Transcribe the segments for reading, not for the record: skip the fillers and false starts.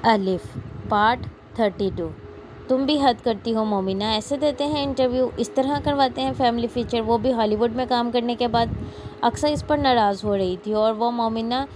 अलिफ पार्ट 32। तुम भी हद करती हो मोमिना, ऐसे देते हैं इंटरव्यू, इस तरह करवाते हैं फैमिली फीचर, वो भी हॉलीवुड में काम करने के बाद। अक्सर इस पर नाराज़ हो रही थी और वो मोमिना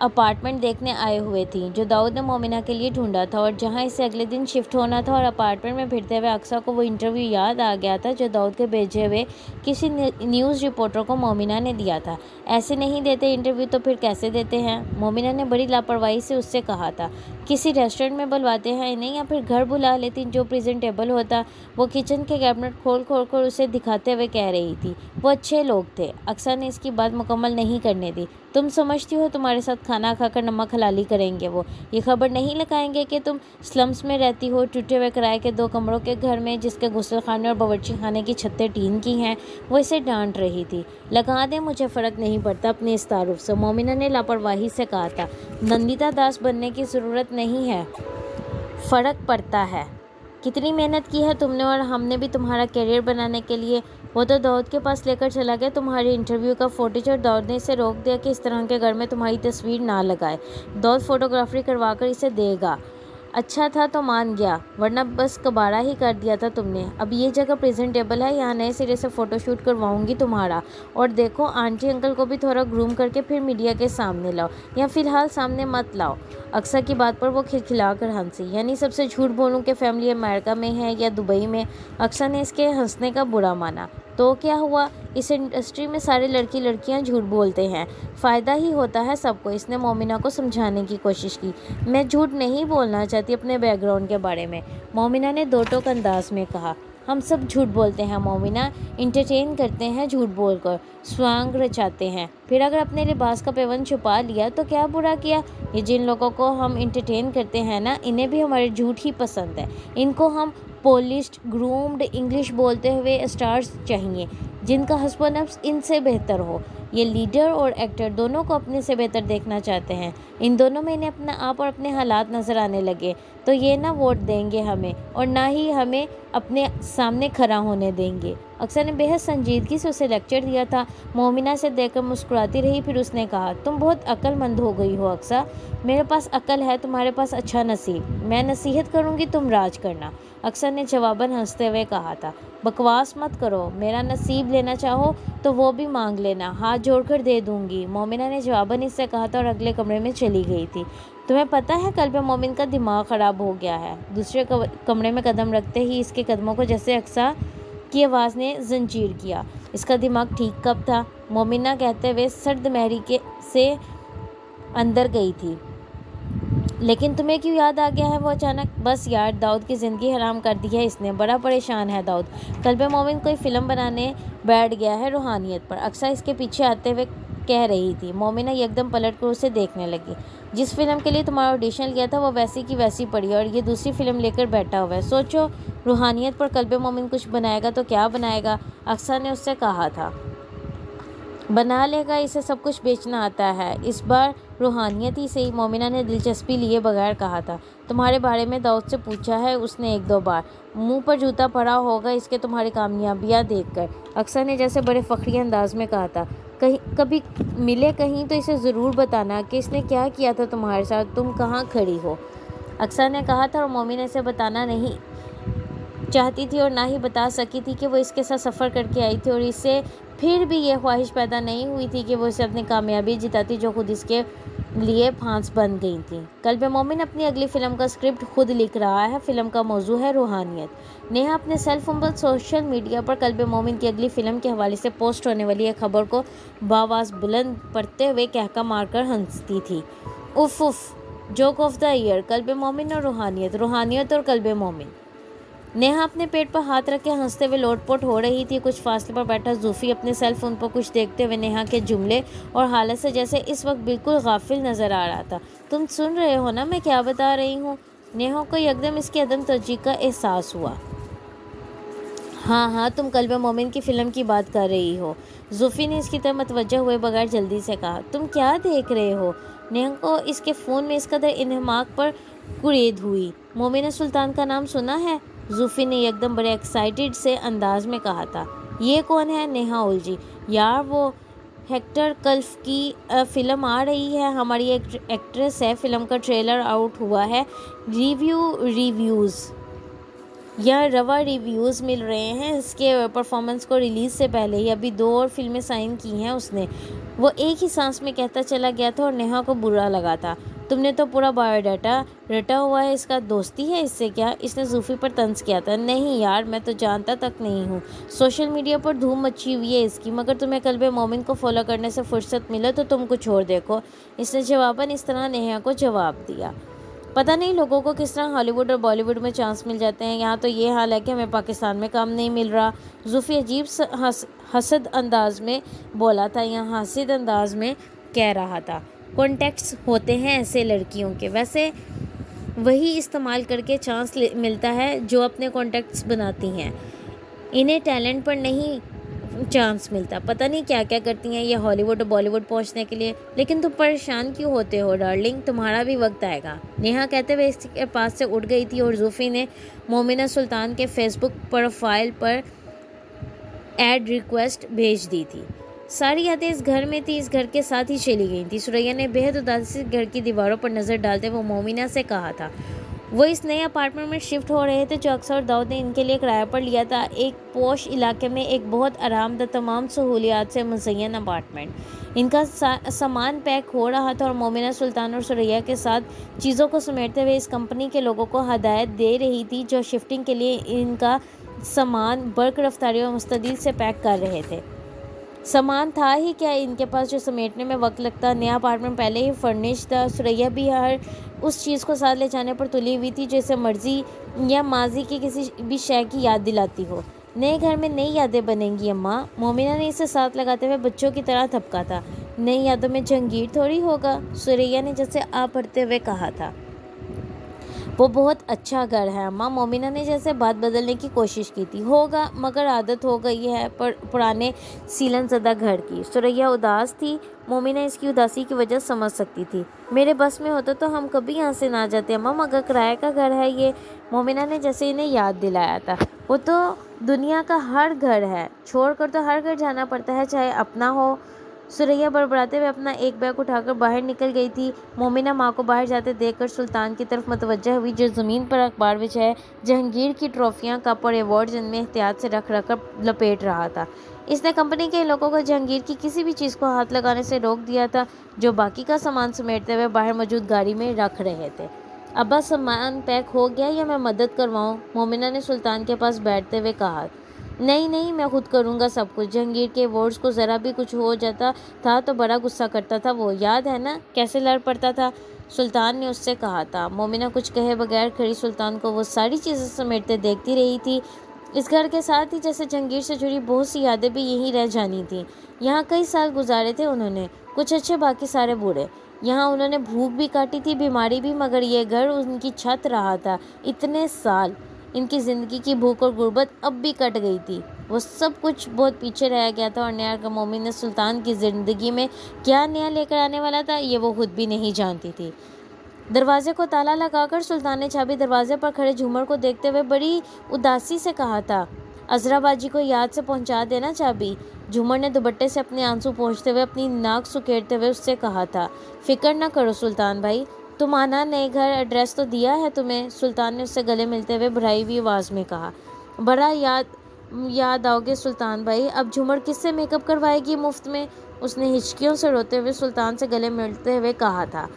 अपार्टमेंट देखने आए हुए थी जो दाऊद ने मोमिना के लिए ढूंढा था और जहां इसे अगले दिन शिफ्ट होना था। और अपार्टमेंट में फिरते हुए अक्सर को वो इंटरव्यू याद आ गया था जो दाऊद के भेजे हुए किसी न्यूज़ रिपोर्टर को मोमिना ने दिया था। ऐसे नहीं देते इंटरव्यू तो फिर कैसे देते हैं? मोमिना ने बड़ी लापरवाही से उससे कहा था। किसी रेस्टोरेंट में बुलवाते हैं इन्हें या फिर घर बुला लेती जो प्रेजेंटेबल होता। वो किचन के कैबिनेट खोल कर उसे दिखाते हुए कह रही थी। वो अच्छे लोग थे। अक्सर ने इसकी बात मुकम्मल नहीं करने दी। तुम समझती हो तुम्हारे साथ खाना खाकर नमक हलाली करेंगे वो? ये खबर नहीं लगाएंगे कि तुम स्लम्स में रहती हो, टूटे हुए किराए के 2 कमरों के घर में जिसके गुस्ल खाने और बावर्ची खाने की छतें टीन की हैं। वो इसे डांट रही थी। लगा दे, मुझे फ़र्क नहीं पड़ता अपने इस तारुफ से, मोमिना ने लापरवाही से कहा था। नंदिता दास बनने की ज़रूरत नहीं है। फ़र्क पड़ता है। कितनी मेहनत की है तुमने और हमने भी तुम्हारा करियर बनाने के लिए। वो तो दाऊद के पास लेकर चला गया तुम्हारे इंटरव्यू का फुटेज और दाऊद ने इसे रोक दिया कि इस तरह के घर में तुम्हारी तस्वीर ना लगाए। दाऊद फोटोग्राफी करवाकर इसे देगा। अच्छा था तो मान गया, वरना बस कबाड़ा ही कर दिया था तुमने। अब ये जगह प्रेजेंटेबल है, यहाँ नए सिरे से फ़ोटोशूट करवाऊंगी तुम्हारा। और देखो आंटी अंकल को भी थोड़ा ग्रूम करके फिर मीडिया के सामने लाओ, या फ़िलहाल सामने मत लाओ। अक्सर की बात पर वो खिलखिला कर हंसी। यानी सबसे झूठ बोलूं कि फैमिली अमेरिका में है या दुबई में? अक्सर ने इसके हंसने का बुरा माना। तो क्या हुआ, इस इंडस्ट्री में सारे लड़कियां झूठ बोलते हैं, फ़ायदा ही होता है सबको। इसने मोमिना को समझाने की कोशिश की। मैं झूठ नहीं बोलना चाहती अपने बैकग्राउंड के बारे में, मोमिना ने दो टोक अंदाज में कहा। हम सब झूठ बोलते हैं मोमिना, इंटरटेन करते हैं झूठ बोलकर, स्वांग रचाते हैं। फिर अगर अपने लिबास का पेवन छुपा लिया तो क्या बुरा किया? ये जिन लोगों को हम इंटरटेन करते हैं ना, इन्हें भी हमारे झूठ ही पसंद है। इनको हम पॉलिश्ड ग्रूम्ड इंग्लिश बोलते हुए स्टार्स चाहिए जिनका हस्बैंड नफ्स इनसे बेहतर हो। ये लीडर और एक्टर दोनों को अपने से बेहतर देखना चाहते हैं। इन दोनों में इन्हें अपना आप और अपने हालात नज़र आने लगे तो ये ना वोट देंगे हमें और ना ही हमें अपने सामने खड़ा होने देंगे। अक्सर ने बेहद संजीदगी से उसे लेक्चर दिया था। मोमिना से देखकर मुस्कुराती रही। फिर उसने कहा, तुम बहुत अक्लमंद हो गई हो अक्सर। मेरे पास अक्ल है, तुम्हारे पास अच्छा नसीब। मैं नसीहत करूँगी, तुम राज करना। अक्सर ने जवाबन हंसते हुए कहा था। बकवास मत करो, मेरा नसीब लेना चाहो तो वो भी मांग लेना, हाथ जोड़कर दे दूंगी, मोमिना ने जवाबन इससे कहा था और अगले कमरे में चली गई थी। तुम्हें पता है कल पे मोमिन का दिमाग ख़राब हो गया है। दूसरे कमरे में कदम रखते ही इसके कदमों को जैसे अक्सर की आवाज़ ने जंजीर किया। इसका दिमाग ठीक कब था? मोमिना कहते हुए सर्द महरी के से अंदर गई थी। लेकिन तुम्हें क्यों याद आ गया है वो अचानक? बस यार, दाऊद की ज़िंदगी हराम कर दी है इसने, बड़ा परेशान है दाऊद। कल पे मोमिन कोई फ़िल्म बनाने बैठ गया है रूहानियत पर, अक्सर इसके पीछे आते हुए कह रही थी। मोमिना एकदम पलट कर उसे देखने लगी। जिस फिल्म के लिए तुम्हारा ऑडिशन लिया था वो वैसी की वैसी पड़ी और ये दूसरी फिल्म लेकर बैठा हुआ है। सोचो, रूहानियत पर कल पे मोमिन कुछ बनाएगा तो क्या बनाएगा? अक्सर ने उससे कहा था। बना लेगा, इसे सब कुछ बेचना आता है, इस बार रूहानियत ही सही, मोमिना ने दिलचस्पी लिए बगैर कहा था। तुम्हारे बारे में दाऊद से पूछा है उसने 1-2 बार, मुंह पर जूता पड़ा होगा इसके तुम्हारी कामयाबियां देखकर। अक्सर ने जैसे बड़े फ़ख्री अंदाज में कहा था। कहीं कभी मिले कहीं तो इसे ज़रूर बताना कि इसने क्या किया था तुम्हारे साथ, तुम कहाँ खड़ी हो। अक्सर ने कहा था और मोमिना से बताना नहीं चाहती थी और ना ही बता सकी थी कि वो इसके साथ सफ़र करके आई थी और इससे फिर भी ये ख्वाहिश पैदा नहीं हुई थी कि वो इसे अपनी कामयाबी जिताती जो खुद इसके लिए फांस बन गई थी। कल पे मोमिन अपनी अगली फ़िल्म का स्क्रिप्ट खुद लिख रहा है। फ़िल्म का मौजू है रूहानियत। नेहा अपने सेल फोन पर सोशल मीडिया पर कल पे मोमिन की अगली फ़िल्म के हवाले से पोस्ट होने वाली एक खबर को बावाज़ बुलंद पढ़ते हुए कहका मारकर हंसती थी। उफ उफ, जोक ऑफ द ईयर, कल पे मोमिन और रूहानियत, रूहानियत और कल पे मोमिन। नेहा अपने पेट पर हाथ रख के हंसते हुए लोटपोट हो रही थी। कुछ फासले पर बैठा जूफी अपने सेल फोन पर कुछ देखते हुए नेहा के जुमले और हालत से जैसे इस वक्त बिल्कुल गाफिल नज़र आ रहा था। तुम सुन रहे हो ना मैं क्या बता रही हूँ? नेहा को एकदम इसकी अदम तर्जीह का एहसास हुआ। हाँ, तुम कल पे मोमिन की फ़िल्म की बात कर रही हो, जूफी ने इसकी तरफ मतवज्जह हुए बगैर जल्दी से कहा। तुम क्या देख रहे हो? नेहा को इसके फ़ोन में इस कदर इन्हमाक पर कुरेद हुई। मोमिना सुल्तान का नाम सुना है? जूफी ने एकदम बड़े एक्साइटेड से अंदाज में कहा था। ये कौन है? नेहा उलझी। यार वो हेक्टर कल्फ की फ़िल्म आ रही है। हमारी एक एक्ट्रेस है, फ़िल्म का ट्रेलर आउट हुआ है। रिव्यूज़ या रवा रिव्यूज़ मिल रहे हैं इसके परफॉर्मेंस को रिलीज़ से पहले ही। अभी 2 और फिल्में साइन की हैं उसने। वो एक ही सांस में कहता चला गया था और नेहा को बुरा लगा था। तुमने तो पूरा बायोडाटा रटा हुआ है, इसका दोस्ती है इससे क्या? इसने जूफ़ी पर तंज किया था। नहीं यार, मैं तो जानता तक नहीं हूँ। सोशल मीडिया पर धूम मची हुई है इसकी, मगर तुम्हें कल्बे मोमिन को फॉलो करने से फुर्सत मिले तो तुम कुछ और देखो। इसने जवाबन इस तरह नेहा को जवाब दिया। पता नहीं लोगों को किस तरह हॉलीवुड और बॉलीवुड में चांस मिल जाते हैं। यहाँ तो ये हाल है कि हमें पाकिस्तान में काम नहीं मिल रहा। जूफ़ी अजीब हसद अंदाज में बोला था या हासिद अंदाज में कह रहा था। कॉन्टेक्ट्स होते हैं ऐसे लड़कियों के, वैसे वही इस्तेमाल करके चांस मिलता है जो अपने कॉन्टेक्ट्स बनाती हैं। इन्हें टैलेंट पर नहीं चांस मिलता। पता नहीं क्या क्या करती हैं ये हॉलीवुड और बॉलीवुड पहुंचने के लिए। लेकिन तुम परेशान क्यों होते हो डार्लिंग, तुम्हारा भी वक्त आएगा। नेहा कहते हुए इसके पास से उठ गई थी और जूफ़ी ने मोमिना सुल्तान के फेसबुक प्रोफाइल पर ऐड रिक्वेस्ट भेज दी थी। सारी यादें इस घर में थी, इस घर के साथ ही चली गई थी। सुरैया ने बेहद उदासी से घर की दीवारों पर नज़र डालते हुए मोमिना से कहा था। वो इस नए अपार्टमेंट में शिफ्ट हो रहे थे जो अक्सर दाऊद ने इनके लिए किराए पर लिया था। एक पॉश इलाके में एक बहुत आरामदा तमाम सहूलियात से मुज़य्यन अपार्टमेंट। इनका सामान पैक हो रहा था और मोमिना सुल्तान और सुरैया के साथ चीज़ों को समेटते हुए इस कंपनी के लोगों को हदायत दे रही थी जो शिफ्टिंग के लिए इनका सामान बर्क रफ्तारी और मुस्तदिल से पैक कर रहे थे। सामान था ही क्या इनके पास जो समेटने में वक्त लगता। नया अपार्टमेंट पहले ही फर्निश था। सुरैया भी हर उस चीज़ को साथ ले जाने पर तुली हुई थी जैसे मर्जी या माजी की किसी भी शय की याद दिलाती हो। नए घर में नई यादें बनेंगी अम्मा। मोमिना ने इसे साथ लगाते हुए बच्चों की तरह थपका था। नई यादों में जहांगीर थोड़ी होगा, सुरैया ने जैसे आ पढ़ते हुए कहा था। वो बहुत अच्छा घर है अम्मा। मोमिना ने जैसे बात बदलने की कोशिश की थी। होगा, मगर आदत हो गई है पुराने सीलन ज़दा घर की। सुरैया उदास थी। मोमिना इसकी उदासी की वजह समझ सकती थी। मेरे बस में होता तो हम कभी यहाँ से ना जाते अम्मा, मगर किराए का घर है ये। मोमिना ने जैसे इन्हें याद दिलाया था। वो तो दुनिया का हर घर है, छोड़कर तो हर घर जाना पड़ता है, चाहे अपना हो। सुरैया बड़बड़ाते हुए अपना एक बैग उठाकर बाहर निकल गई थी। मोमिना माँ को बाहर जाते देखकर सुल्तान की तरफ मतवज्जा हुई जो ज़मीन पर अखबार बिछाए जहांगीर की ट्रॉफियाँ, कप और अवार्ड जिनमें एहतियात से रख कर लपेट रहा था। इसने कंपनी के लोगों को जहांगीर की किसी भी चीज़ को हाथ लगाने से रोक दिया था जो बाकी का सामान समेटते हुए बाहर मौजूद गाड़ी में रख रहे थे। अब्बा सामान पैक हो गया या मैं मदद करवाऊँ? मोमिना ने सुल्तान के पास बैठते हुए कहा। नहीं नहीं, मैं खुद करूँगा सब कुछ। जहांगीर के वर्ड्स को ज़रा भी कुछ हो जाता था तो बड़ा गुस्सा करता था वो, याद है ना कैसे लड़ पड़ता था? सुल्तान ने उससे कहा था। मोमिना कुछ कहे बगैर खड़ी सुल्तान को वो सारी चीज़ें समेटते देखती रही थी। इस घर के साथ ही जैसे जहांगीर से जुड़ी बहुत सी यादें भी यहीं रह जानी थी। यहाँ कई साल गुजारे थे उन्होंने, कुछ अच्छे बाकी सारे बुरे। यहाँ उन्होंने भूख भी काटी थी, बीमारी भी, मगर ये घर उनकी छत रहा था। इतने साल इनकी ज़िंदगी की भूख और गुर्बत अब भी कट गई थी। वो सब कुछ बहुत पीछे रह गया था और नया का मोमिन ने सुल्तान की ज़िंदगी में क्या नया लेकर आने वाला था ये वो खुद भी नहीं जानती थी। दरवाजे को ताला लगाकर सुल्तान ने चाबी दरवाजे पर खड़े झूमर को देखते हुए बड़ी उदासी से कहा था। अजरा बाजी को याद से पहुंचा देना चाबी। झूमर ने दुपट्टे से अपने आंसू पोंछते हुए अपनी नाक सुकेरते हुए उससे कहा था। फिक्र न करो सुल्तान भाई, तुम आना, नए घर एड्रेस तो दिया है तुम्हें। सुल्तान ने उससे गले मिलते हुए भराई हुई आवाज़ में कहा। बड़ा याद आओगे सुल्तान भाई। अब झूमर किससे मेकअप करवाएगी मुफ्त में? उसने हिचकियों से रोते हुए सुल्तान से गले मिलते हुए कहा था।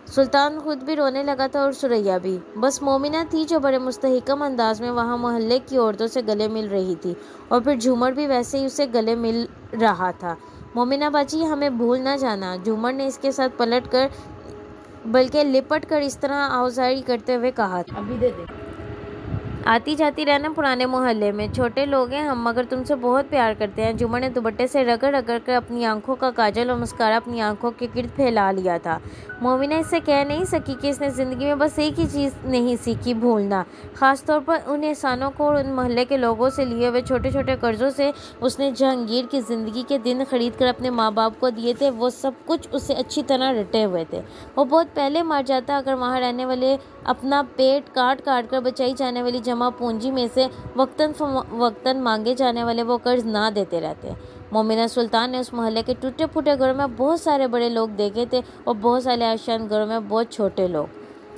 सुल्तान खुद भी रोने लगा था और सुरैया भी। बस मोमिना थी जो बड़े मुस्तहिकम अंदाज में वहाँ मोहल्ले की औरतों से गले मिल रही थी और फिर झूमर भी वैसे ही उसे गले मिल रहा था। मोमिना बाजी, हमें भूल ना जाना। झूमर ने इसके साथ पलट कर बल्कि लिपट कर इस तरह आवाज़ारी करते हुए कहा था। अभी दे दे। आती जाती रहना पुराने मोहल्ले में, छोटे लोग हैं हम मगर तुमसे बहुत प्यार करते हैं। झूमर ने दुपट्टे से रगड़ रगड़ कर अपनी आंखों का काजल और मस्कारा अपनी आंखों के गिर्द फैला लिया था। मोमिना इससे कह नहीं सकी कि इसने ज़िंदगी में बस एक ही चीज़ नहीं सीखी, भूलना। ख़ासतौर पर उन एहसानों को और उन मोहल्ले के लोगों से लिए हुए छोटे छोटे कर्ज़ों से उसने जहांगीर की ज़िंदगी के दिन खरीद कर अपने माँ बाप को दिए थे। वो सब कुछ उसे अच्छी तरह रटे हुए थे। वो बहुत पहले मर जाता अगर वहाँ रहने वाले अपना पेट काट काट कर बचाई जाने वाली जमा पूंजी में से वक्तन मांगे जाने वाले वो कर्ज ना देते रहते। मोमिना सुल्तान ने उस मोहल्ले के टूटे फूटे घरों में बहुत सारे बड़े लोग देखे थे और बहुत सारे आशान घरों में बहुत छोटे लोग।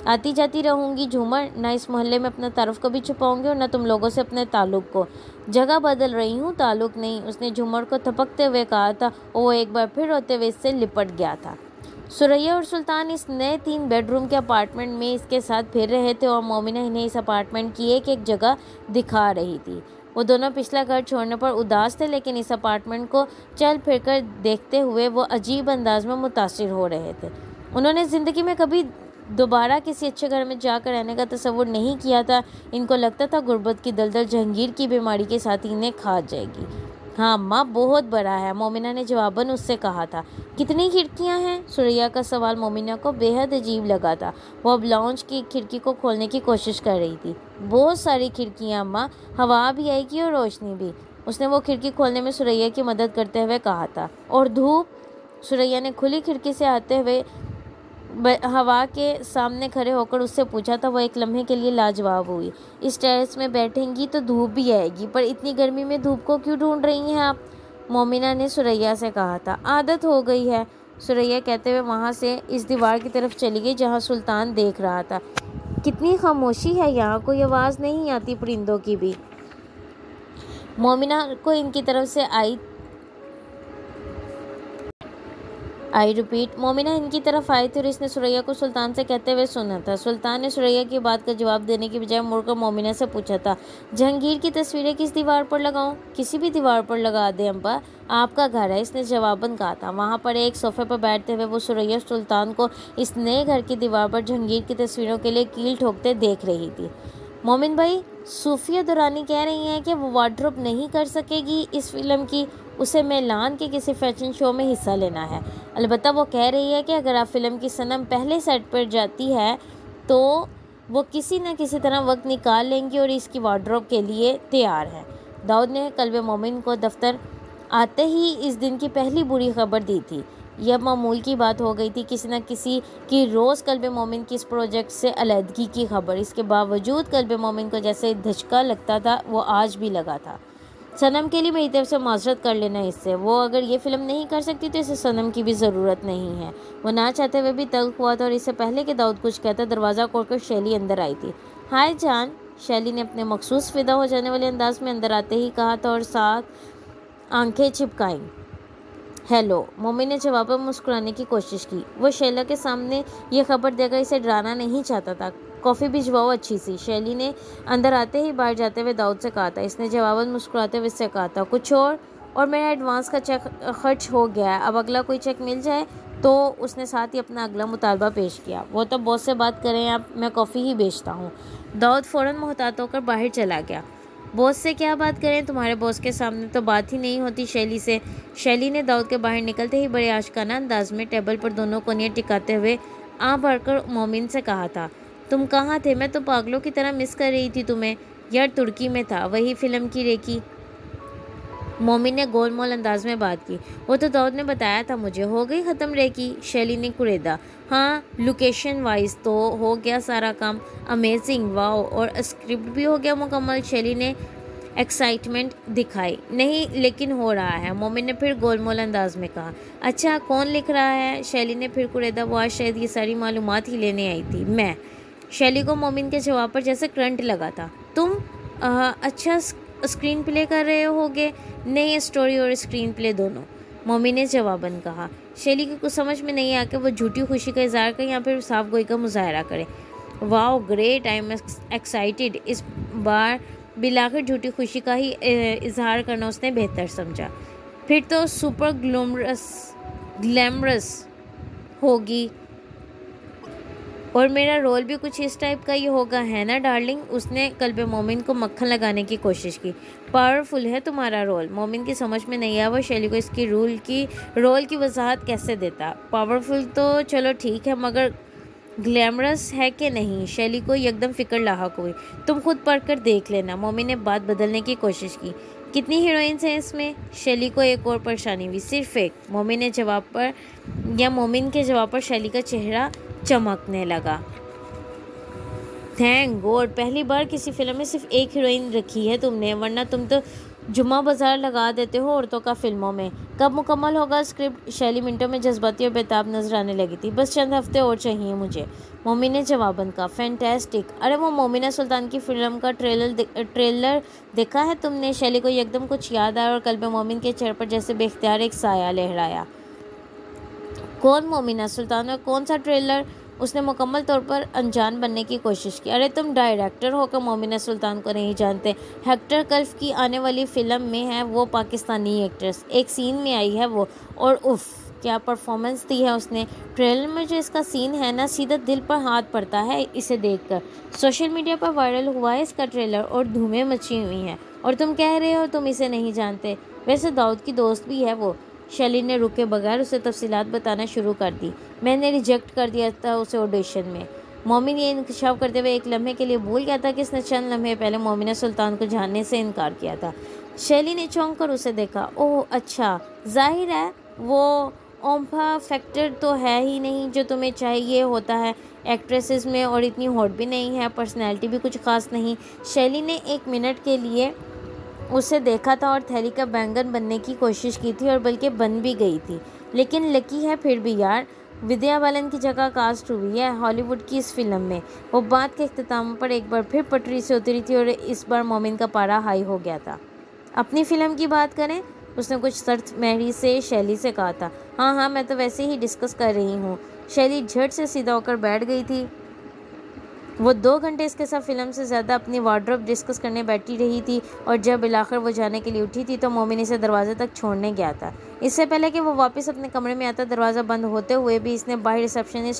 आती जाती रहूंगी झूमर, ना इस मोहल्ले में अपना तारुफ कभी छुपाऊंगी और ना तुम लोगों से अपने ताल्लुक को। जगह बदल रही हूँ, ताल्लुक नहीं, उसने झूमर को थपकते हुए कहा था और वो एक बार फिर रोते हुए इससे लिपट गया था। सुरैया और सुल्तान इस नए 3 बेडरूम के अपार्टमेंट में इसके साथ फिर रहे थे और मोमिना इन्हें इस अपार्टमेंट की एक एक जगह दिखा रही थी। वो दोनों पिछला घर छोड़ने पर उदास थे, लेकिन इस अपार्टमेंट को चल फिर कर देखते हुए वो अजीब अंदाज में मुतासिर हो रहे थे। उन्होंने ज़िंदगी में कभी दोबारा किसी अच्छे घर में जाकर रहने का तस्वुर नहीं किया था। इनको लगता था गुर्बत की दलदल जहांगीर की बीमारी के साथ इन्हें खा जाएगी। हाँ अम्मा, बहुत बड़ा है, मोमिना ने जवाबन उससे कहा था। कितनी खिड़कियां हैं? सुरैया का सवाल मोमिना को बेहद अजीब लगा था। वो अब लाउंज की खिड़की को खोलने की कोशिश कर रही थी। बहुत सारी खिड़कियां अम्मा, हवा भी आएगी और रोशनी भी, उसने वो खिड़की खोलने में सुरैया की मदद करते हुए कहा था। और धूप? सुरैया ने खुली खिड़की से आते हुए हवा के सामने खड़े होकर उससे पूछा था। वो एक लम्हे के लिए लाजवाब हुई। इस टेरेस में बैठेंगी तो धूप भी आएगी, पर इतनी गर्मी में धूप को क्यों ढूंढ रही हैं आप? मोमिना ने सुरैया से कहा था। आदत हो गई है, सुरैया कहते हुए वहाँ से इस दीवार की तरफ चली गई जहाँ सुल्तान देख रहा था। कितनी खामोशी है यहाँ, कोई आवाज़ नहीं आती परिंदों की भी। मोमिना को इनकी तरफ से आई रिपीट, मोमिना इनकी तरफ आई थी और इसने सुरैया को सुल्तान से कहते हुए सुना था। सुल्तान ने सुरैया की बात का जवाब देने की बजाय मुड़कर मोमिना से पूछा था, जहांगीर की तस्वीरें किस दीवार पर लगाऊं? किसी भी दीवार पर लगा दे अम्बा, आपका घर है, इसने जवाबन कहा था। वहाँ पर एक सोफे पर बैठते हुए वो सुरैया सुल्तान को इस नए घर की दीवार पर जहांगीर की तस्वीरों के लिए कील ठोकते देख रही थी। मोमिन भाई, सूफिया दुरानी कह रही हैं कि वो वार्डरोब नहीं कर सकेगी इस फिल्म की, उसे मिलान के किसी फैशन शो में हिस्सा लेना है। अलबत्ता वो कह रही है कि अगर आप फिल्म की सनम पहले सेट पर जाती है तो वो किसी न किसी तरह वक्त निकाल लेंगी और इसकी वार्डरोब के लिए तैयार है। दाऊद ने कल्बे मोमिन को दफ्तर आते ही इस दिन की पहली बुरी खबर दी थी। यह मामूल की बात हो गई थी, किसी न किसी की रोज़ कल्बे मोमिन की इस प्रोजेक्ट से अलहदगी की खबर। इसके बावजूद कल्बे मोमिन को जैसे धचका लगता था, वो आज भी लगा था। सनम के लिए मेरी तरफ से माजरत कर लेना इससे, वो अगर ये फिल्म नहीं कर सकती तो इसे सनम की भी ज़रूरत नहीं है। वो ना चाहते हुए भी तल्ख हुआ था और इससे पहले कि दाऊद कुछ कहता दरवाज़ा खोलकर शैली अंदर आई थी। हाय जान, शैली ने अपने मखसूस फिदा हो जाने वाले अंदाज में अंदर आते ही कहा था और साथ आंखें छिपकाईं। हेलो, मोमिन ने जवाब में मुस्कुराने की कोशिश की। वो शैला के सामने ये खबर देकर इसे डराना नहीं चाहता था। कॉफ़ी भिजवाओ अच्छी सी, शैली ने अंदर आते ही बाहर जाते हुए दाऊद से कहा था। इसने जवाबन मुस्कुराते हुए इससे कहा था, कुछ और मेरा एडवांस का चेक खर्च हो गया है, अब अगला कोई चेक मिल जाए तो। उसने साथ ही अपना अगला मुतालबा पेश किया। वो तो बॉस से बात करें आप, मैं कॉफ़ी ही बेचता हूँ। दाऊद फ़ौरन मोहतात होकर बाहर चला गया। बॉस से क्या बात करें, तुम्हारे बॉस के सामने तो बात ही नहीं होती शैली से। शैली ने दाऊद के बाहर निकलते ही बड़े आशिकाना अंदाज में टेबल पर दोनों कोनियाँ टिकाते हुए भरकर मोमिन से कहा था, तुम कहाँ थे? मैं तो पागलों की तरह मिस कर रही थी तुम्हें। यार तुर्की में था, वही फिल्म की रेकी। मोमिन ने गोलमोल अंदाज में बात की। वो तो दाऊद ने बताया था मुझे, हो गई ख़त्म रेकी, शैली ने कुरेदा। हाँ, लोकेशन वाइज तो हो गया सारा काम, अमेजिंग, वाओ, और स्क्रिप्ट भी हो गया मुकम्मल, शैली ने एक्साइटमेंट दिखाई। नहीं, लेकिन हो रहा है, मोमिन ने फिर गोलमोल अंदाज में कहा। अच्छा, कौन लिख रहा है? शैली ने फिर कुरेदा। वो आज शायद ये सारी मालूमात ही लेने आई थी। मैं। शैली को मोमिन के जवाब पर जैसे करंट लगा था। तुम? अच्छा, स्क्रीन प्ले कर रहे होगे? नहीं, स्टोरी और स्क्रीन प्ले दोनों, मोमिन ने जवाबन कहा। शैली की कुछ समझ में नहीं आकर वो झूठी खुशी का इजहार करे या फिर साफ गोई का मुजाहरा करे। Wow great, I am excited. इस बार बिलाकर झूठी खुशी का ही इजहार करना उसने बेहतर समझा। फिर तो सुपर ग्लैमरस होगी और मेरा रोल भी कुछ इस टाइप का ही होगा, है ना डार्लिंग? उसने कल्बे मोमिन को मक्खन लगाने की कोशिश की। पावरफुल है तुम्हारा रोल। मोमिन की समझ में नहीं आया वो शैली को इसकी रोल की वजाहत कैसे देता। पावरफुल तो चलो ठीक है, मगर ग्लैमरस है कि नहीं? शैली को एकदम फिक्र लाहक हुई। तुम खुद पढ़कर देख लेना। मोमिन ने बात बदलने की कोशिश की। कितनी हीरोइंस हैं इसमें? शैली को एक और परेशानी हुई। सिर्फ एक। मोमिन के जवाब पर शैली का चेहरा चमकने लगा। थैंक गॉड, पहली बार किसी फिल्म में सिर्फ एक हीरोइन रखी है तुमने, वरना तुम तो जुम्मा बाजार लगा देते हो औरतों का फिल्मों में। कब मुकम्मल होगा स्क्रिप्ट? शैली मिनटों में जज्बाती और बेताब नजर आने लगी थी। बस चंद हफ्ते और चाहिए मुझे, मोमी ने जवाबन कहा। फैंटास्टिक। अरे वो मोमिना सुल्तान की फिल्म का ट्रेलर देखा है तुमने? शैली को एकदम कुछ याद आया और कल्ब मोमिन के चेहरे पर जैसे बेख्तियार एक साया लहराया। कौन मोमिना सुल्तान और कौन सा ट्रेलर? उसने मुकम्मल तौर पर अनजान बनने की कोशिश की। अरे तुम डायरेक्टर होकर मोमिना सुल्तान को नहीं जानते? हेक्टर कल्फ की आने वाली फिल्म में है वो, पाकिस्तानी एक्ट्रेस। एक सीन में आई है वो, और उफ क्या परफॉर्मेंस दी है उसने। ट्रेलर में जो इसका सीन है ना, सीधा दिल पर हाथ पड़ता है इसे देखकर। सोशल मीडिया पर वायरल हुआ है इसका ट्रेलर और धूमें मची हुई हैं, और तुम कह रहे हो तुम इसे नहीं जानते? वैसे दाऊद की दोस्त भी है वो। शैली ने रुके बगैर उसे तफसीलात बताना शुरू कर दी। मैंने रिजेक्ट कर दिया था उसे ऑडिशन में। मोमिन ये इंकशाफ करते हुए एक लम्हे के लिए भूल गया था कि इसने चंद लम्हे पहले मोमिना सुल्तान को जानने से इनकार किया था। शैली ने चौंक कर उसे देखा। ओह अच्छा, जाहिर है वो ओम्फा फैक्टर तो है ही नहीं जो तुम्हें चाहिए होता है एक्ट्रेसेस में, और इतनी हॉट भी नहीं है, पर्सनैलिटी भी कुछ खास नहीं। शैली ने एक मिनट के लिए उसे देखा था और थैली का बैंगन बनने की कोशिश की थी, और बल्कि बन भी गई थी। लेकिन लकी है फिर भी यार, विद्या बालन की जगह कास्ट हुई है हॉलीवुड की इस फिल्म में। वो बात के इख्तिताम पर एक बार फिर पटरी से उतरी थी और इस बार मोमिन का पारा हाई हो गया था। अपनी फ़िल्म की बात करें, उसने कुछ सर्द महरी से शैली से कहा था। हाँ, मैं तो वैसे ही डिस्कस कर रही हूँ। शैली झट से सीधा होकर बैठ गई थी। वो 2 घंटे इसके साथ फिल्म से ज़्यादा अपनी वार्डरोब डिस्कस करने बैठी रही थी, और जब आखिर वो जाने के लिए उठी थी तो मोमिन इसे दरवाजे तक छोड़ने गया था। इससे पहले कि वो वापस अपने कमरे में आता, दरवाज़ा बंद होते हुए भी इसने बाहर रिसेप्शन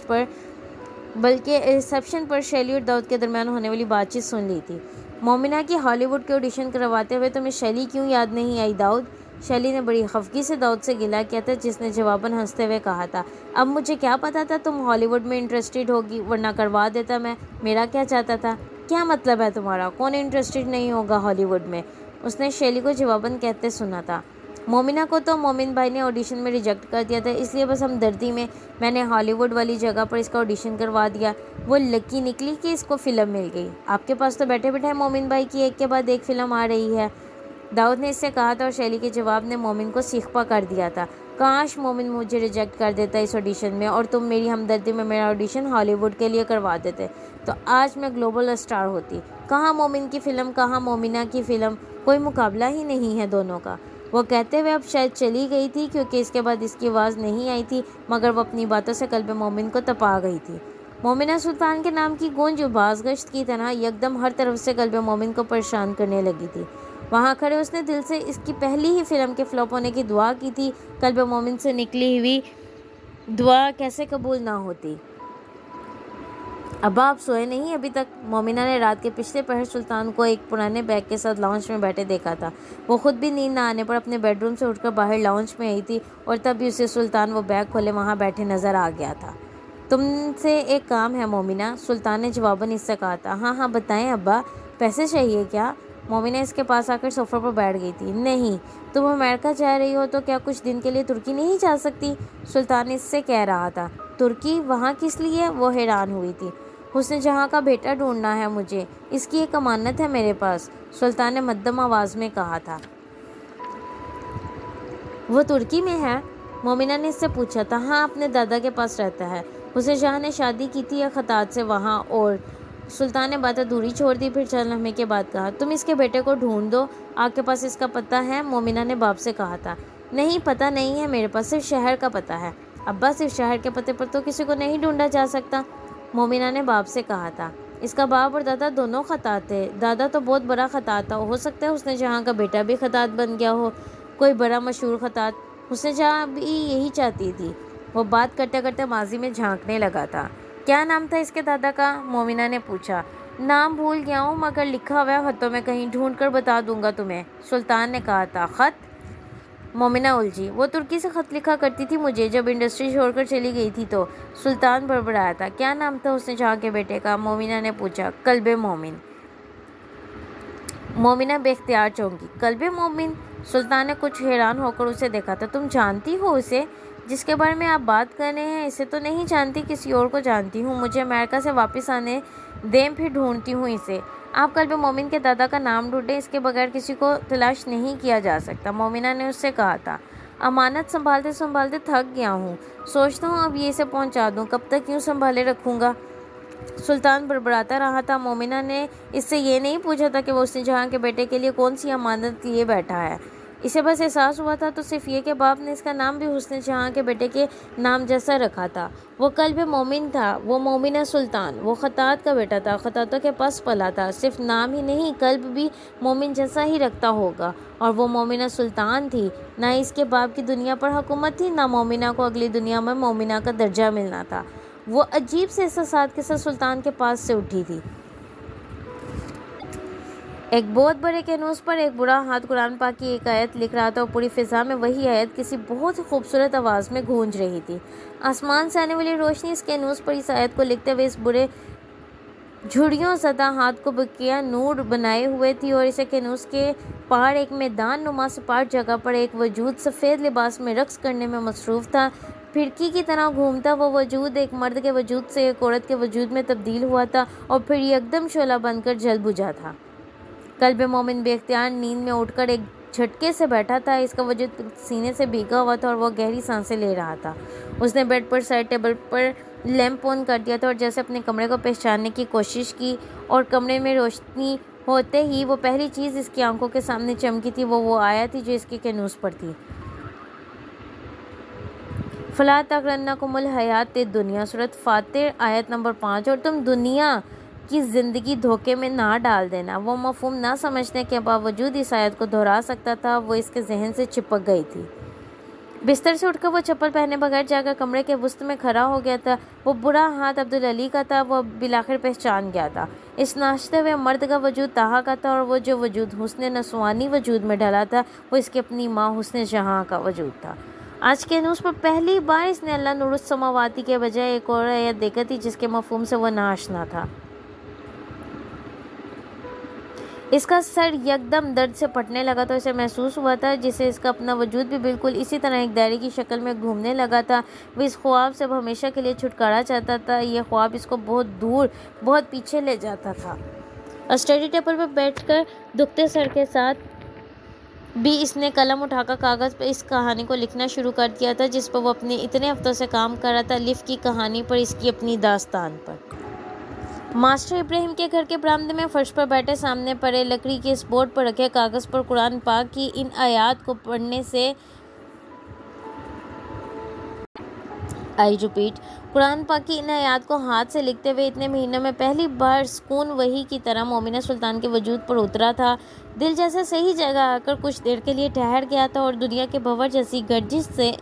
पर शैली और दाऊद के दरमियान होने वाली बातचीत सुन ली थी। मोमिना की हॉलीवुड के ऑडिशन करवाते हुए तुम्हें शैली क्यों याद नहीं आई दाऊद? शैली ने बड़ी खफगी से दाऊद से गिला किया था, जिसने जवाबन हंसते हुए कहा था, अब मुझे क्या पता था तुम हॉलीवुड में इंटरेस्टेड होगी, वरना करवा देता मैं। मेरा क्या चाहता था? क्या मतलब है तुम्हारा? कौन इंटरेस्टेड नहीं होगा हॉलीवुड में? उसने शैली को जवाबन कहते सुना था। मोमिना को तो मोमिन भाई ने ऑडिशन में रिजेक्ट कर दिया था, इसलिए बस हमदर्दी में मैंने हॉलीवुड वाली जगह पर इसका ऑडिशन करवा दिया। वो लकी निकली कि इसको फ़िल्म मिल गई। आपके पास तो बैठे बैठे मोमिन भाई की एक के बाद एक फ़िल्म आ रही है, दाऊद ने इससे कहा था, और शैली के जवाब ने मोमिन को सीखपा कर दिया था। काश मोमिन मुझे रिजेक्ट कर देता इस ऑडिशन में, और तुम मेरी हमदर्दी में मेरा ऑडिशन हॉलीवुड के लिए करवा देते, तो आज मैं ग्लोबल स्टार होती। कहाँ मोमिन की फ़िल्म, कहाँ मोमिना की फ़िल्म, कोई मुकाबला ही नहीं है दोनों का। वो कहते हुए अब शायद चली गई थी, क्योंकि इसके बाद इसकी आवाज़ नहीं आई थी, मगर वो अपनी बातों से कल्ब मोमिन को तपा गई थी। मोमिना सुल्तान के नाम की गूंज बाज़गश्त की तरह यकदम हर तरफ से कल्ब मोमिन को परेशान करने लगी थी। वहाँ खड़े उसने दिल से इसकी पहली ही फिल्म के फ्लॉप होने की दुआ की थी। कल्ब मोमिन से निकली हुई दुआ कैसे कबूल ना होती। अब्बा आप सोए नहीं अभी तक? मोमिना ने रात के पिछले पहर सुल्तान को एक पुराने बैग के साथ लाउंज में बैठे देखा था। वो खुद भी नींद ना आने पर अपने बेडरूम से उठकर बाहर लाउंज में आई थी, और तभी उसे सुल्तान वो बैग खोले वहाँ बैठे नज़र आ गया था। तुमसे एक काम है मोमिना, सुल्तान ने जवाबन इससे कहा था। हाँ बताएं अब्बा, पैसे चाहिए क्या? मोमिना इसके पास आकर सोफे पर बैठ गई थी। नहीं, तुम अमेरिका जा रही हो तो क्या कुछ दिन के लिए तुर्की नहीं जा सकती? सुल्तान इससे कह रहा था। तुर्की? वहाँ किस लिए? वो हैरान हुई थी। हुस्न जहाँ का बेटा ढूंढना है मुझे, इसकी एक अमानत है मेरे पास, सुल्तान ने मध्यम आवाज़ में कहा था। वो तुर्की में है? मोमिना ने इससे पूछा था। हाँ, अपने दादा के पास रहता है। हुस्न जहाँ ने शादी की थी या खतात से वहाँ, और सुल्तान ने बात अधूरी छोड़ दी, फिर चंद लम्हे के बाद कहा, तुम इसके बेटे को ढूंढ दो, आपके पास इसका पता है? मोमिना ने बाप से कहा था। नहीं, पता नहीं है मेरे पास, सिर्फ शहर का पता है। अब्बा, सिर्फ शहर के पते पर तो किसी को नहीं ढूंढा जा सकता, मोमिना ने बाप से कहा था। इसका बाप और दादा दोनों खतात थे। दादा तो बहुत बड़ा खतात था, हो सकता है उसने जहाँ का बेटा भी खतात बन गया हो, कोई बड़ा मशहूर खतात। उसने जहाँ भी यही चाहती थी। वो बात करते करते माजी में झांकने लगा था। क्या नाम था इसके दादा का? मोमिना ने पूछा। नाम भूल गया हूँ, मगर लिखा हुआ है खतों में कहीं, ढूंढ कर बता दूंगा तुम्हें, सुल्तान ने कहा था। खत? मोमिना उलझी। वो तुर्की से ख़त लिखा करती थी मुझे, जब इंडस्ट्री छोड़कर चली गई थी तो। सुल्तान बड़बड़ाया था। क्या नाम था उसने जहाँ के बेटे का? मोमिना ने पूछा। कल्बे मोमिन। मोमिना बेख्तियार चौंकी। कल्बे मोमिन? सुल्तान ने कुछ हैरान होकर उसे देखा था। तुम जानती हो उसे? जिसके बारे में आप बात कर रहे हैं इसे तो नहीं जानती, किसी और को जानती हूँ। मुझे अमेरिका से वापस आने दें, फिर ढूंढती हूँ इसे। आप कल्ब मोमिन के दादा का नाम ढूंढें, इसके बगैर किसी को तलाश नहीं किया जा सकता। मोमिना ने उससे कहा था। अमानत संभालते संभालते थक गया हूँ, सोचता हूँ अब ये इसे पहुँचा दूँ, कब तक यूँ संभाले रखूँगा। सुल्तान बड़बड़ाता रहा था। मोमिना ने इससे ये नहीं पूछा था कि वो उसने जहाँ के बेटे के लिए कौन सी अमानत लिए बैठा है। इसे बस एहसास हुआ था तो सिर्फ ये कि बाप ने इसका नाम भी हुस्न जहाँ के बेटे के नाम जैसा रखा था। वो कल्ब मोमिन था, वो मोमिना सुल्तान, वो खतात का बेटा था, खतातों के पास पला था। सिर्फ नाम ही नहीं, कल्ब भी मोमिन जैसा ही रखता होगा। और वो मोमिना सुल्तान थी। ना इसके बाप की दुनिया पर हुकूमत थी, ना मोमिना को अगली दुनिया में मोमिना का दर्जा मिलना था। वो अजीब से एहसास के साथ सुल्तान के पास से उठी थी। एक बहुत बड़े कैनूस पर एक बुरा हाथ कुरान पाक की एक आयत लिख रहा था और पूरी फिजा में वही आयत किसी बहुत ही खूबसूरत आवाज़ में गूंज रही थी। आसमान से आने वाली रोशनी इस कैनूस पर इस आयत को लिखते हुए इस बुरे झुड़ियों ज़दा हाथ को बकिया नूर बनाए हुए थी और इसे कैनूस के पार एक मैदान नुमा सपाट जगह पर एक वजूद सफ़ेद लिबास में रक्स करने में मसरूफ़ था। फिरकी की तरह घूमता वो वजूद एक मर्द के वजूद से एक औरत के वजूद में तब्दील हुआ था और फिर एकदम शोला बनकर जल बुझा था। कल्ब मोमिन बेख्तियार नींद में उठकर एक झटके से बैठा था। इसका वजूद सीने से भीगा हुआ था और वह गहरी सांसें ले रहा था। उसने बेड पर साइड टेबल पर लैंप ऑन कर दिया था और जैसे अपने कमरे को पहचानने की कोशिश की और कमरे में रोशनी होते ही वो पहली चीज़ इसकी आंखों के सामने चमकी थी वो आया थी जो इसके कैनूस पर थी। फला तगरन्नकुमुल हयात दुनिया, सूरत फातिर आयत नंबर 5। और तुम दुनिया की ज़िंदगी धोखे में ना डाल देना। वो मफहूम ना समझने के बावजूद इस आयत को दोहरा सकता था। वो इसके जहन से चिपक गई थी। बिस्तर से उठकर वो चप्पल पहने बगैर जाकर कमरे के वसत में खड़ा हो गया था। वो बुरा हाथ अब्दुल अली का था। वो बिलाखिर पहचान गया था। इस नाश्ते हुए मर्द का वजूद ताहा का था और वो जो वजूद हुस्न नसवानी वजूद में डाला था वो इसकी अपनी माँ हुस्न जहाँ का वजूद था। आज के न्यूज़ पर पहली बार इसने अल्लाह नूरुस समावाती के बजाय एक और आयत देखी थी जिसके मफहूम से वह नाआशना था। इसका सर यकदम दर्द से फटने लगा तो इसे महसूस हुआ था जिसे इसका अपना वजूद भी बिल्कुल इसी तरह एक दायरे की शक्ल में घूमने लगा था। वो इस ख्वाब से हमेशा के लिए छुटकारा चाहता था। यह ख्वाब इसको बहुत दूर, बहुत पीछे ले जाता था। स्टडी टेबल पर बैठकर दुखते सर के साथ भी इसने कलम उठाकर कागज़ पर इस कहानी को लिखना शुरू कर दिया था जिस पर वो अपने इतने हफ्तों से काम कर रहा था। लिफ की कहानी पर, इसकी अपनी दास्तान पर। मास्टर इब्राहिम के घर के बरामदे में फर्श पर बैठे सामने पड़े लकड़ी के इस बोर्ड पर रखे कागज़ पर कुरान पाक की इन आयात को पढ़ने से कुरान पाक की इन आयात को हाथ से लिखते हुए इतने महीनों में पहली बार सुकून वही की तरह मोमिना सुल्तान के वजूद पर उतरा था। दिल जैसे सही जगह आकर कुछ देर के लिए ठहर गया था और दुनिया के भंवर जैसी गर्जिश से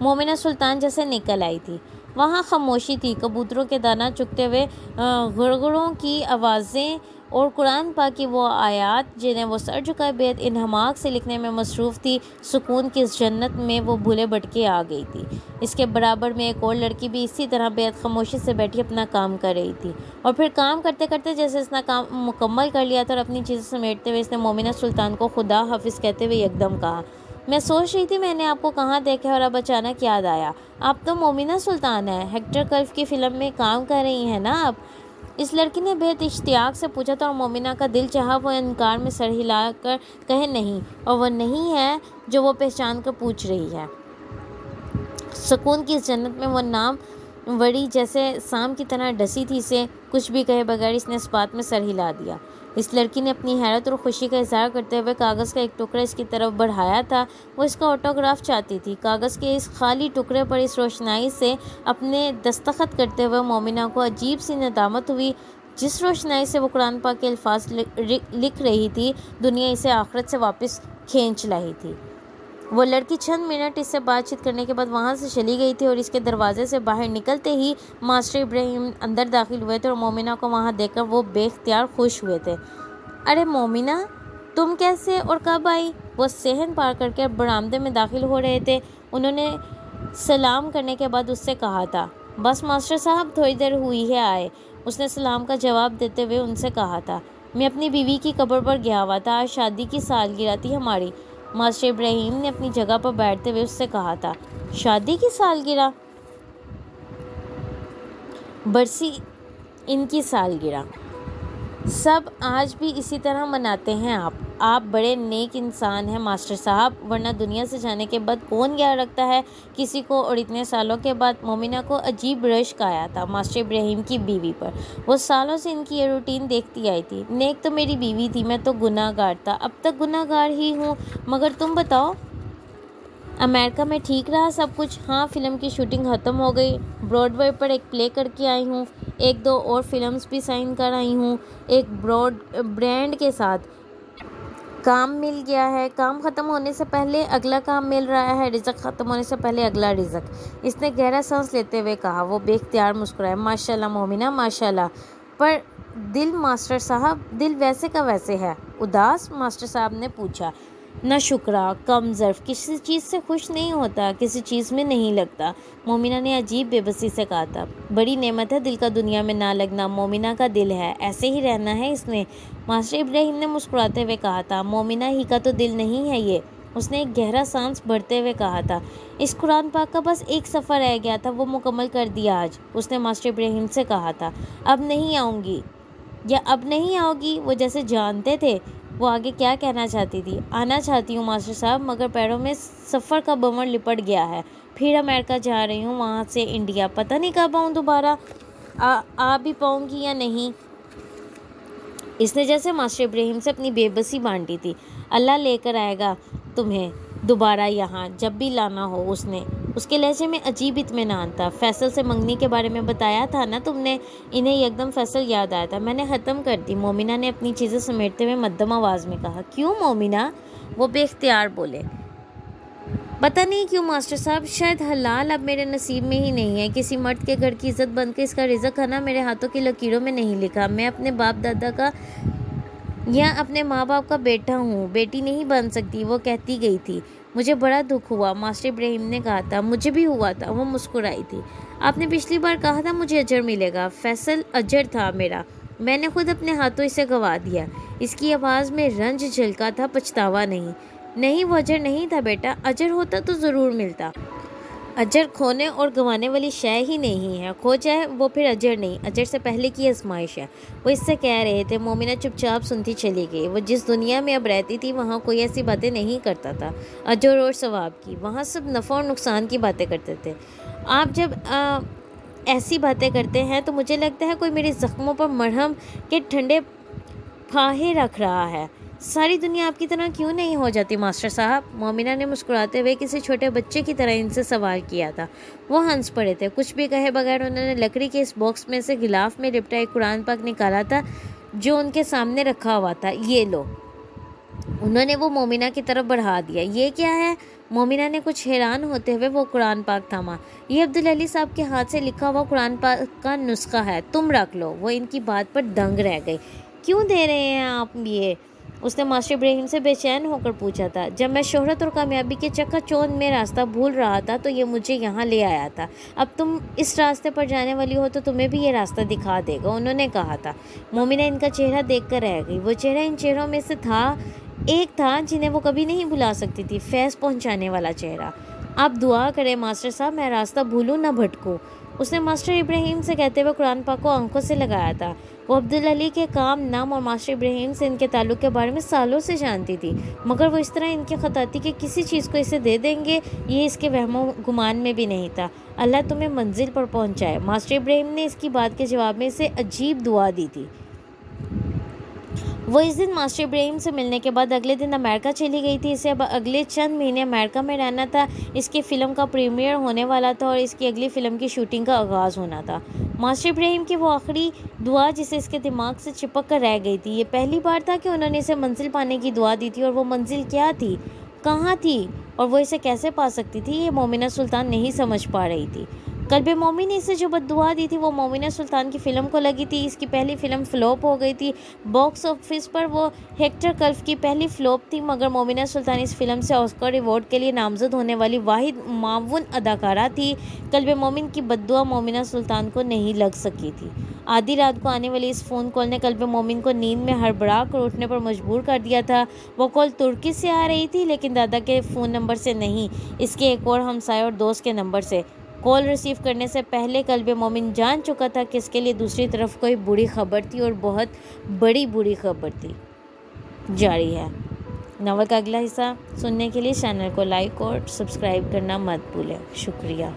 मोमिना सुल्तान जैसे निकल आई थी। वहाँ खामोशी थी। कबूतरों के दाना चुगते हुए गुड़गुड़ों की आवाज़ें और कुरान पाक की वो आयात जिन्हें वो सर झुकाए बेहद इन्हमाक से लिखने में मसरूफ़ थी। सुकून की इस जन्नत में वो भूले भटके आ गई थी। इसके बराबर में एक और लड़की भी इसी तरह बेहद खामोशी से बैठी अपना काम कर रही थी। और फिर काम करते करते जैसे इसने काम मुकम्मल कर लिया था और अपनी चीज़ें समेटते हुए इसने मोमिना सुल्तान को खुदा हाफिज़ कहते हुए एकदम कहा, मैं सोच रही थी मैंने आपको कहाँ देखा और अब अचानक याद आया, आप तो मोमिना सुल्तान हैं। हेक्टर कल्फ की फ़िल्म में काम कर रही हैं ना आप? इस लड़की ने बेहद इश्तियाक से पूछा था और मोमिना का दिल चाहा वो इनकार में सर हिलाकर कहे नहीं, और वह नहीं है जो वो पहचान कर पूछ रही है। सुकून की इस जन्नत में वो नाम वड़ी जैसे शाम की तरह डसी थी। इसे कुछ भी कहे बगैर इसने इस बात में सर हिला दिया। इस लड़की ने अपनी हैरत और खुशी का इजहार करते हुए कागज़ का एक टुकड़ा इसकी तरफ बढ़ाया था। वो इसका ऑटोग्राफ चाहती थी। कागज़ के इस खाली टुकड़े पर इस रोशनाई से अपने दस्तखत करते हुए मोमिना को अजीब सी नदामत हुई। जिस रोशनाई से वो कुरान पाक के अल्फाज लिख रही थी, दुनिया इसे आखिरत से वापस खींच लाई थी। वो लड़की चंद मिनट इससे बातचीत करने के बाद वहाँ से चली गई थी और इसके दरवाजे से बाहर निकलते ही मास्टर इब्राहिम अंदर दाखिल हुए थे और मोमिना को वहाँ देखकर वो बेख्तियार खुश हुए थे। अरे मोमिना, तुम कैसे और कब आई? वो सहन पार करके बरामदे में दाखिल हो रहे थे। उन्होंने सलाम करने के बाद उससे कहा था, बस मास्टर साहब थोड़ी देर हुई है आए। उसने सलाम का जवाब देते हुए उनसे कहा था, मैं अपनी बीवी की कब्र पर गया हुआ था। आज शादी की सालगिरह थी हमारी। मास्टर इब्राहिम ने अपनी जगह पर बैठते हुए उससे कहा था, शादी की सालगिरह, बरसी इनकी सालगिरह, सब आज भी इसी तरह मनाते हैं। आप बड़े नेक इंसान हैं मास्टर साहब, वरना दुनिया से जाने के बाद कौन याद रखता है किसी को। और इतने सालों के बाद मोमिना को अजीब रश्क आया था मास्टर इब्राहिम की बीवी पर। वो सालों से इनकी ये रूटीन देखती आई थी। नेक तो मेरी बीवी थी, मैं तो गुनाहगार था, अब तक गुनाहगार ही हूँ। मगर तुम बताओ, अमेरिका में ठीक रहा सब कुछ? हाँ, फिल्म की शूटिंग ख़त्म हो गई, ब्रॉडवे पर एक प्ले करके आई हूँ, 1-2 और फिल्म्स भी साइन कर आई हूँ, एक ब्रांड के साथ काम मिल गया है। काम ख़त्म होने से पहले अगला काम मिल रहा है, रिज़्क ख़त्म होने से पहले अगला रिज़्क। इसने गहरा सांस लेते हुए कहा। वो बेख्तियार मुस्कुराए। माशाल्लाह मोमिना, माशाल्लाह। पर दिल मास्टर साहब, दिल वैसे का वैसे है। उदास? मास्टर साहब ने पूछा। ना शुक्रा, कम ज़र्फ, किसी चीज़ से खुश नहीं होता, किसी चीज़ में नहीं लगता। मोमिना ने अजीब बेबसी से कहा था। बड़ी नेमत है दिल का दुनिया में ना लगना। मोमिना का दिल है, ऐसे ही रहना है इसने। मास्टर इब्राहिम ने मुस्कुराते हुए कहा था। मोमिना ही का तो दिल नहीं है ये। उसने एक गहरा सांस भरते हुए कहा था। इस कुरान पाक का बस एक सफ़र रह गया था, वो मुकम्मल कर दिया आज। उसने मास्टर इब्राहिम से कहा था। अब नहीं आऊँगी या अब नहीं आओगी, वो जैसे जानते थे वो आगे क्या कहना चाहती थी। आना चाहती हूँ मास्टर साहब, मगर पैरों में सफ़र का बमर लिपट गया है। फिर अमेरिका जा रही हूँ, वहाँ से इंडिया, पता नहीं कब आऊँ दोबारा। आ भी पाऊँगी या नहीं। इसने जैसे मास्टर इब्राहिम से अपनी बेबसी बांटी थी। अल्लाह लेकर आएगा तुम्हें दोबारा यहाँ, जब भी लाना हो। उसके लहजे में अजीब इत्मीनान था। फैसल से मंगनी के बारे में बताया था ना तुमने? इन्हें एकदम फैसल याद आया था। मैंने ख़त्म कर दी, मोमिना ने अपनी चीज़ें समेटते हुए मध्यम आवाज़ में कहा। क्यों मोमिना? वो बेख्तियार बोले। पता नहीं क्यों मास्टर साहब, शायद हलाल अब मेरे नसीब में ही नहीं है। किसी मर्द के घर की इज्जत बनकर इसका रिज़्क खाना मेरे हाथों की लकीरों में नहीं लिखा। मैं अपने बाप दादा का या अपने माँ बाप का बेटा हूँ, बेटी नहीं बन सकती, वो कहती गई थी। मुझे बड़ा दुख हुआ, मास्टर इब्राहिम ने कहा था। मुझे भी हुआ था, वो मुस्कुराई थी। आपने पिछली बार कहा था मुझे अजर मिलेगा। फैसल अजर था मेरा, मैंने खुद अपने हाथों इसे गंवा दिया। इसकी आवाज़ में रंज झलका था, पछतावा नहीं। नहीं, वो अजर नहीं था बेटा, अजर होता तो ज़रूर मिलता। अजर खोने और गंवाने वाली शय ही नहीं है, खो जाए वो फिर अजर नहीं, अजर से पहले की आजमाइश है। वो इससे कह रहे थे। मोमिना चुपचाप सुनती चली गई। वो जिस दुनिया में अब रहती थी वहाँ कोई ऐसी बातें नहीं करता था अजर और सवाब की। वहाँ सब नफ़ा और नुकसान की बातें करते थे। आप जब ऐसी बातें करते हैं तो मुझे लगता है कोई मेरे ज़ख्मों पर मरहम के ठंडे फाहे रख रहा है। सारी दुनिया आपकी तरह क्यों नहीं हो जाती मास्टर साहब? मोमिना ने मुस्कुराते हुए किसी छोटे बच्चे की तरह इनसे सवाल किया था। वो हंस पड़े थे। कुछ भी कहे बगैर उन्होंने लकड़ी के इस बॉक्स में से गिलाफ में लिपटा एक कुरान पाक निकाला था जो उनके सामने रखा हुआ था। ये लो। उन्होंने वो मोमिना की तरफ बढ़ा दिया। ये क्या है? मोमिना ने कुछ हैरान होते हुए वो कुरान पाक थामा। ये अब्दुल अली साहब के हाथ से लिखा हुआ कुरान पाक का नुस्खा है, तुम रख लो। वो इनकी बात पर दंग रह गई। क्यों दे रहे हैं आप ये? उसने मास्टर इब्राहिम से बेचैन होकर पूछा था। जब मैं शोहरत और कामयाबी के चकाचौंध में रास्ता भूल रहा था तो ये मुझे यहाँ ले आया था। अब तुम इस रास्ते पर जाने वाली हो तो तुम्हें भी ये रास्ता दिखा देगा, उन्होंने कहा था। मोमिना इनका चेहरा देखकर रह गई। वो चेहरा इन चेहरों में से एक था जिन्हें वो कभी नहीं भुला सकती थी, फैज़ पहुँचाने वाला चेहरा। आप दुआ करें मास्टर साहब, मैं रास्ता भूलूँ ना भटकूँ, उसने मास्टर इब्राहिम से कहते हुए कुरान पाक को आंखों से लगाया था। वो अब्दुल अली के काम, नाम और मास्टर इब्राहिम से इनके ताल्लुक़ के बारे में सालों से जानती थी, मगर वो इस तरह इनके खताती के किसी चीज़ को इसे दे देंगे ये इसके वहमो गुमान में भी नहीं था। अल्लाह तुम्हें मंजिल पर पहुँचाए। मास्टर इब्राहिम ने इसकी बात के जवाब में इसे अजीब दुआ दी थी। वो इस दिन मास्टर इब्राहिम से मिलने के बाद अगले दिन अमेरिका चली गई थी। इसे अब अगले चंद महीने अमेरिका में रहना था। इसकी फ़िल्म का प्रीमियर होने वाला था और इसकी अगली फ़िल्म की शूटिंग का आगाज़ होना था। मास्टर इब्राहिम की वो आखिरी दुआ जिसे इसके दिमाग से चिपक कर रह गई थी। ये पहली बार था कि उन्होंने इसे मंजिल पाने की दुआ दी थी, और वो मंजिल क्या थी, कहाँ थी और वो इसे कैसे पा सकती थी, ये मोमिना सुल्तान नहीं समझ पा रही थी। कल्बे मोमिन ने इसे जो बद्दुआ दी थी वो मोमिना सुल्तान की फ़िल्म को लगी थी। इसकी पहली फ़िल्म फ्लॉप हो गई थी। बॉक्स ऑफिस पर वो हेक्टर कल्फ की पहली फ्लॉप थी, मगर मोमिना सुल्तान इस फिल्म से ऑस्कर अवार्ड के लिए नामजद होने वाली वाहिद मावन अदाकारा थी। कल्बे मोमिन की बद्दुआ मोमिना सुल्तान को नहीं लग सकी थी। आधी रात को आने वाली इस फ़ोन कॉल ने कल्बे मोमिन को नींद में हड़बड़ा कर उठने पर मजबूर कर दिया था। वो कॉल तुर्की से आ रही थी, लेकिन दादा के फ़ोन नंबर से नहीं, इसके एक और हमसाए और दोस्त के नंबर से। कॉल रिसीव करने से पहले कल्बे मोमिन जान चुका था कि इसके लिए दूसरी तरफ कोई बुरी खबर थी, और बहुत बड़ी बुरी खबर थी। जारी है नावल का अगला हिस्सा सुनने के लिए चैनल को लाइक और सब्सक्राइब करना मत भूलें। शुक्रिया।